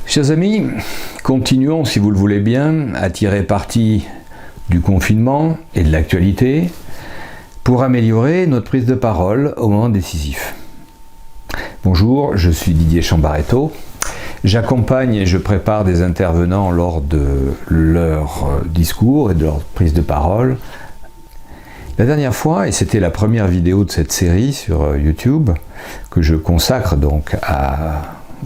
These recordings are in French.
Chers amis, continuons, si vous le voulez bien, à tirer parti du confinement et de l'actualité pour améliorer notre prise de parole au moment décisif. Bonjour, je suis Didier Chambaretto. J'accompagne et je prépare des intervenants lors de leur discours et de leur prise de parole. La dernière fois, et c'était la première vidéo de cette série sur YouTube, que je consacre donc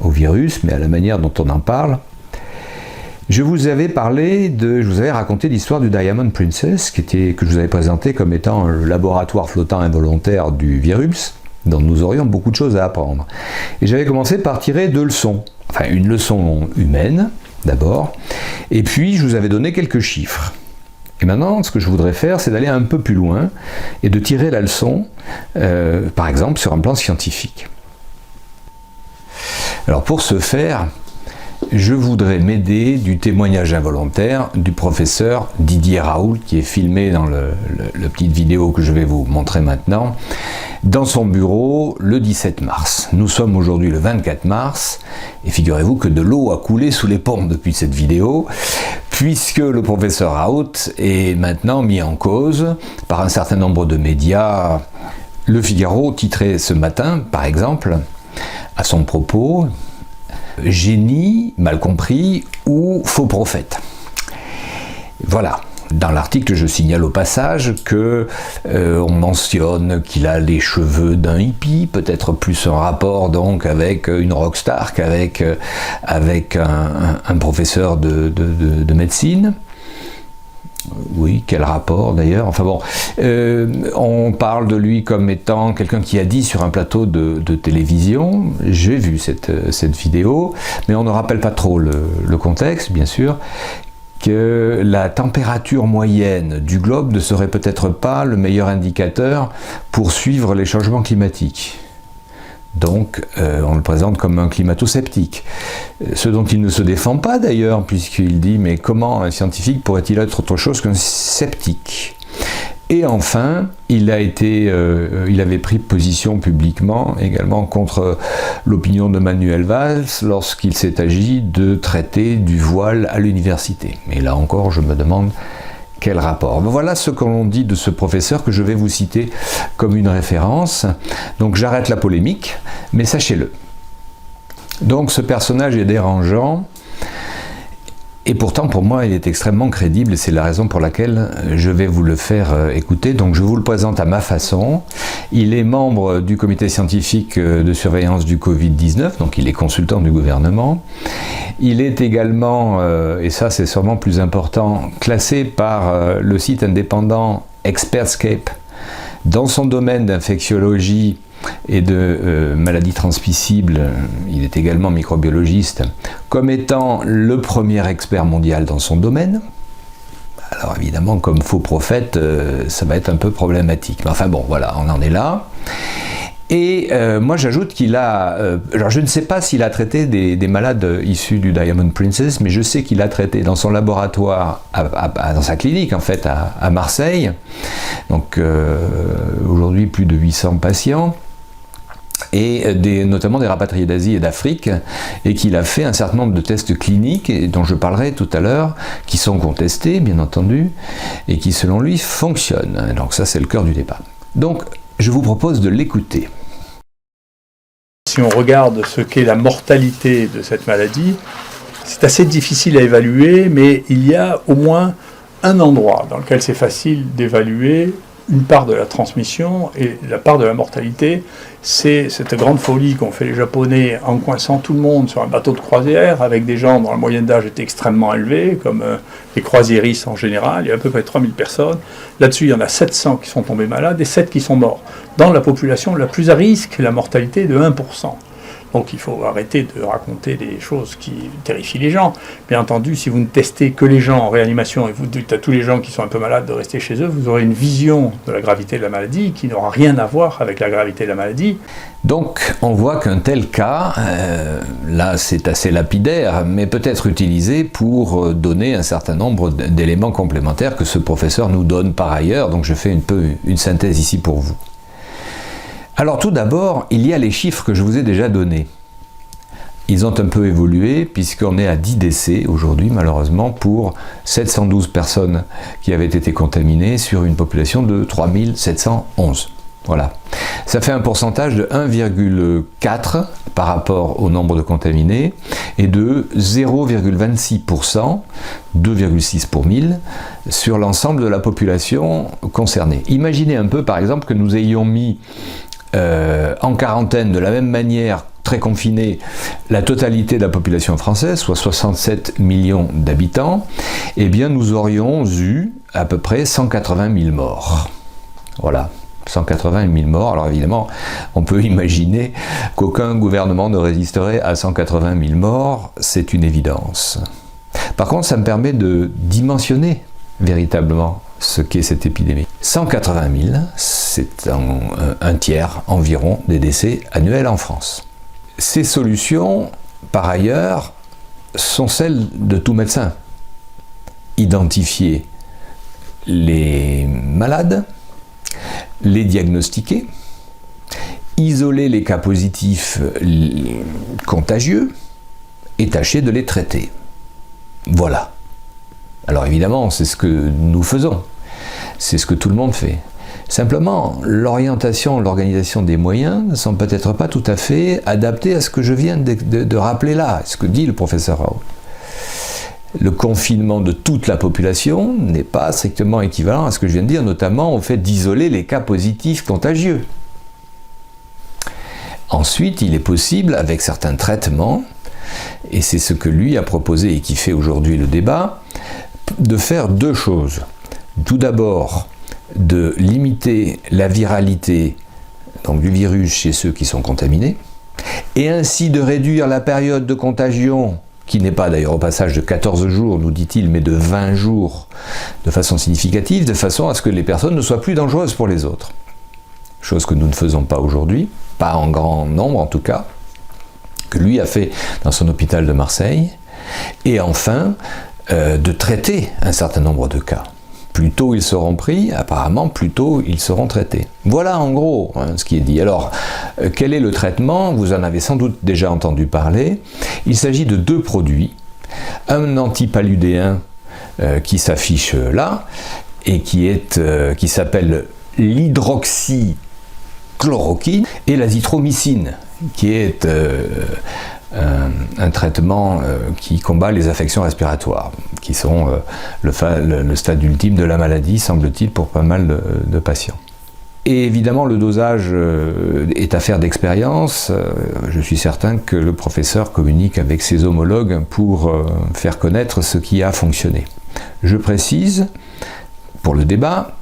au virus, mais à la manière dont on en parle, je vous avais raconté l'histoire du Diamond Princess, que je vous avais présenté comme étant le laboratoire flottant involontaire du virus, dont nous aurions beaucoup de choses à apprendre. Et j'avais commencé par tirer deux leçons. Enfin, une leçon humaine, d'abord, et puis je vous avais donné quelques chiffres. Et maintenant, ce que je voudrais faire, c'est d'aller un peu plus loin et de tirer la leçon, par exemple, sur un plan scientifique. Alors, pour ce faire, je voudrais m'aider du témoignage involontaire du professeur Didier Raoult, qui est filmé dans la petite vidéo que je vais vous montrer maintenant, dans son bureau le 17 mars. Nous sommes aujourd'hui le 24 mars, et figurez-vous que de l'eau a coulé sous les ponts depuis cette vidéo, puisque le professeur Raoult est maintenant mis en cause par un certain nombre de médias. Le Figaro titrait ce matin, par exemple, à son propos, « Génie, mal compris, ou faux prophète ». Voilà. Dans l'article, je signale au passage que on mentionne qu'il a les cheveux d'un hippie, peut-être plus un rapport donc avec une rockstar qu'avec un professeur de médecine. Oui, quel rapport d'ailleurs. Enfin bon, on parle de lui comme étant quelqu'un qui a dit sur un plateau de télévision, j'ai vu cette vidéo, mais on ne rappelle pas trop le contexte, bien sûr, que la température moyenne du globe ne serait peut-être pas le meilleur indicateur pour suivre les changements climatiques. Donc, on le présente comme un climato-sceptique. Ce dont il ne se défend pas d'ailleurs, puisqu'il dit « mais comment un scientifique pourrait-il être autre chose qu'un sceptique ?» Et enfin, il avait pris position publiquement également contre l'opinion de Manuel Valls lorsqu'il s'est agi de traiter du voile à l'université. Et là encore, je me demande quel rapport. Voilà ce que l'on dit de ce professeur que je vais vous citer comme une référence. Donc j'arrête la polémique, mais sachez-le. Donc ce personnage est dérangeant. Et pourtant, pour moi, il est extrêmement crédible et c'est la raison pour laquelle je vais vous le faire écouter. Donc, je vous le présente à ma façon. Il est membre du comité scientifique de surveillance du Covid-19, donc il est consultant du gouvernement. Il est également, et ça c'est sûrement plus important, classé par le site indépendant Expertscape dans son domaine d'infectiologie et de maladies transmissibles. Il est également microbiologiste, comme étant le premier expert mondial dans son domaine. Alors évidemment, comme faux prophète, ça va être un peu problématique. Mais enfin bon, voilà, on en est là. Et moi j'ajoute qu'il a, alors je ne sais pas s'il a traité des malades issus du Diamond Princess, mais je sais qu'il a traité dans son laboratoire, dans sa clinique en fait, à Marseille, donc aujourd'hui plus de 800 patients, et notamment des rapatriés d'Asie et d'Afrique, et qu'il a fait un certain nombre de tests cliniques, et dont je parlerai tout à l'heure, qui sont contestés, bien entendu, et qui, selon lui, fonctionnent. Donc ça, c'est le cœur du débat. Donc, je vous propose de l'écouter. Si on regarde ce qu'est la mortalité de cette maladie, c'est assez difficile à évaluer, mais il y a au moins un endroit dans lequel c'est facile d'évaluer une part de la transmission et la part de la mortalité. C'est cette grande folie qu'ont fait les Japonais en coinçant tout le monde sur un bateau de croisière avec des gens dont la moyenne d'âge était extrêmement élevée, comme les croisiéristes en général. Il y a à peu près 3000 personnes. Là-dessus, il y en a 700 qui sont tombés malades et 7 qui sont morts. Dans la population la plus à risque, la mortalité est de 1%. Donc il faut arrêter de raconter des choses qui terrifient les gens. Bien entendu, si vous ne testez que les gens en réanimation et vous dites à tous les gens qui sont un peu malades de rester chez eux, vous aurez une vision de la gravité de la maladie qui n'aura rien à voir avec la gravité de la maladie. Donc on voit qu'un tel cas, là c'est assez lapidaire, mais peut être utilisé pour donner un certain nombre d'éléments complémentaires que ce professeur nous donne par ailleurs. Donc je fais un peu une synthèse ici pour vous. Alors tout d'abord, il y a les chiffres que je vous ai déjà donnés. ils ont un peu évolué puisqu'on est à 10 décès aujourd'hui malheureusement pour 712 personnes qui avaient été contaminées sur une population de 3711. Voilà. Ça fait un pourcentage de 1,4 par rapport au nombre de contaminés et de 0,26%, 2,6 pour 1000, sur l'ensemble de la population concernée. Imaginez un peu par exemple que nous ayons mis en quarantaine de la même manière, très confinée, la totalité de la population française, soit 67 millions d'habitants, eh bien nous aurions eu à peu près 180 000 morts. Voilà. 180 000 morts, alors évidemment, on peut imaginer qu'aucun gouvernement ne résisterait à 180 000 morts, c'est une évidence. Par contre, ça me permet de dimensionner véritablement ce qu'est cette épidémie. 180 000, c'est un tiers environ des décès annuels en France. Ces solutions, par ailleurs, sont celles de tout médecin. Identifier les malades, les diagnostiquer, isoler les cas positifs contagieux et tâcher de les traiter. Voilà. Alors évidemment, c'est ce que nous faisons. C'est ce que tout le monde fait. Simplement, l'orientation, l'organisation des moyens ne sont peut-être pas tout à fait adaptées à ce que je viens de rappeler là, ce que dit le professeur Raoult. Le confinement de toute la population n'est pas strictement équivalent à ce que je viens de dire, notamment au fait d'isoler les cas positifs contagieux. Ensuite, il est possible, avec certains traitements, et c'est ce que lui a proposé et qui fait aujourd'hui le débat, de faire deux choses. Tout d'abord, de limiter la viralité donc du virus chez ceux qui sont contaminés, et ainsi de réduire la période de contagion qui n'est pas d'ailleurs au passage de 14 jours, nous dit-il, mais de 20 jours de façon significative, de façon à ce que les personnes ne soient plus dangereuses pour les autres. Chose que nous ne faisons pas aujourd'hui, pas en grand nombre en tout cas, que lui a fait dans son hôpital de Marseille, et enfin, de traiter un certain nombre de cas. Plus tôt ils seront pris, apparemment, plus tôt ils seront traités. Voilà en gros ce qui est dit. Alors, quel est le traitement? Vous en avez sans doute déjà entendu parler. Il s'agit de deux produits. Un antipaludéen qui s'affiche là, et qui s'appelle l'hydroxychloroquine, et l'azithromycine, qui est un traitement qui combat les affections respiratoires, qui sont le stade ultime de la maladie, semble-t-il, pour pas mal de patients. Et évidemment, le dosage est affaire d'expérience. Je suis certain que le professeur communique avec ses homologues pour faire connaître ce qui a fonctionné. Je précise, pour le débat,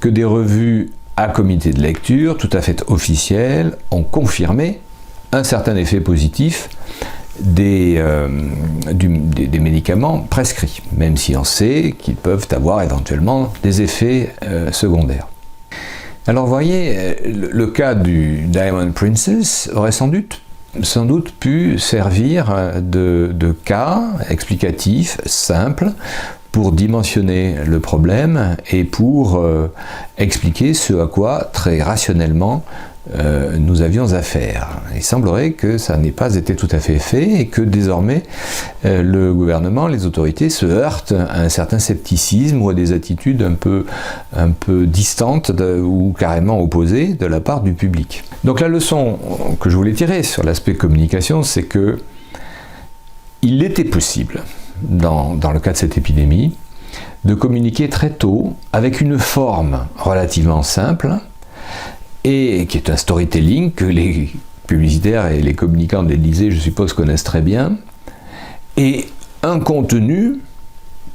que des revues à comité de lecture, tout à fait officielles, ont confirmé un certain effet positif des médicaments prescrits, même si on sait qu'ils peuvent avoir éventuellement des effets secondaires. Alors vous voyez, le cas du Diamond Princess aurait sans doute pu servir de cas explicatif, simple, pour dimensionner le problème et pour expliquer ce à quoi, très rationnellement, nous avions affaire. Il semblerait que ça n'ait pas été tout à fait fait et que désormais le gouvernement, les autorités se heurtent à un certain scepticisme ou à des attitudes un peu distantes ou carrément opposées de la part du public. Donc la leçon que je voulais tirer sur l'aspect communication, c'est que il était possible, dans le cas de cette épidémie, de communiquer très tôt avec une forme relativement simple, et qui est un storytelling que les publicitaires et les communicants de l'Élysée, je suppose, connaissent très bien, et un contenu,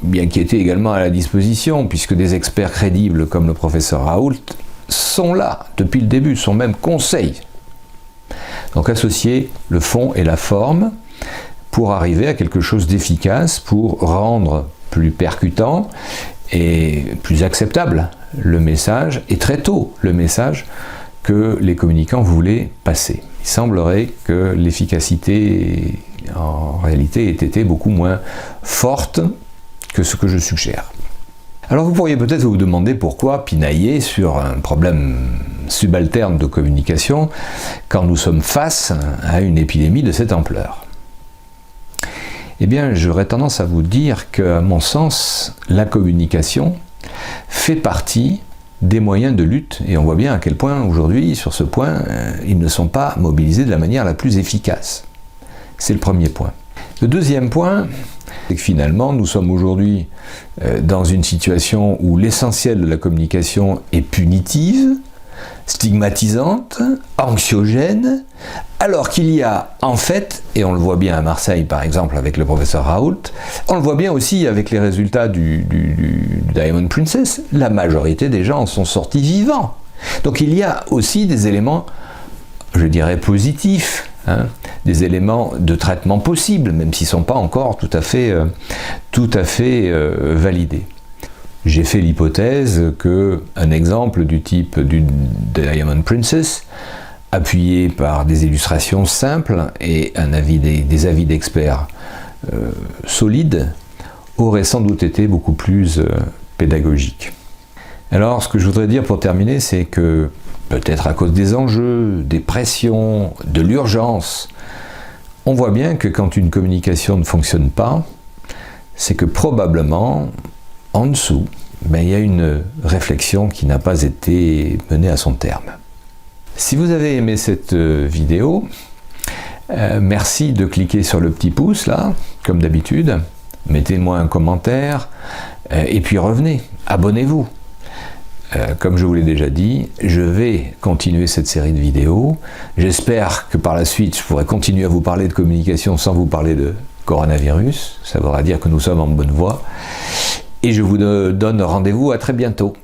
bien qui était également à la disposition, puisque des experts crédibles comme le professeur Raoult sont là depuis le début, sont même conseils. Donc associer le fond et la forme pour arriver à quelque chose d'efficace, pour rendre plus percutant et plus acceptable le message, et très tôt le message que les communicants voulaient passer. Il semblerait que l'efficacité en réalité ait été beaucoup moins forte que ce que je suggère. Alors vous pourriez peut-être vous demander pourquoi pinailler sur un problème subalterne de communication quand nous sommes face à une épidémie de cette ampleur. eh bien, j'aurais tendance à vous dire qu'à mon sens, la communication fait partie des moyens de lutte, et on voit bien à quel point aujourd'hui, sur ce point, ils ne sont pas mobilisés de la manière la plus efficace. C'est le premier point. Le deuxième point, c'est que finalement, nous sommes aujourd'hui dans une situation où l'essentiel de la communication est punitive, stigmatisante, anxiogène, alors qu'il y a en fait, et on le voit bien à Marseille par exemple avec le professeur Raoult, on le voit bien aussi avec les résultats du Diamond Princess, la majorité des gens en sont sortis vivants. Donc il y a aussi des éléments, je dirais positifs, hein, des éléments de traitement possibles, même s'ils ne sont pas encore tout à fait validés. J'ai fait l'hypothèse qu'un exemple du type du Diamond Princess, appuyé par des illustrations simples et des avis d'experts solides, aurait sans doute été beaucoup plus pédagogique. Alors, ce que je voudrais dire pour terminer, c'est que peut-être à cause des enjeux, des pressions, de l'urgence, on voit bien que quand une communication ne fonctionne pas, c'est que probablement, en dessous, il y a une réflexion qui n'a pas été menée à son terme. Si vous avez aimé cette vidéo, merci de cliquer sur le petit pouce là, comme d'habitude, mettez-moi un commentaire, et puis revenez, abonnez-vous. Comme je vous l'ai déjà dit, je vais continuer cette série de vidéos. J'espère que par la suite, je pourrai continuer à vous parler de communication sans vous parler de coronavirus. Ça voudra dire que nous sommes en bonne voie. Et je vous donne rendez-vous à très bientôt.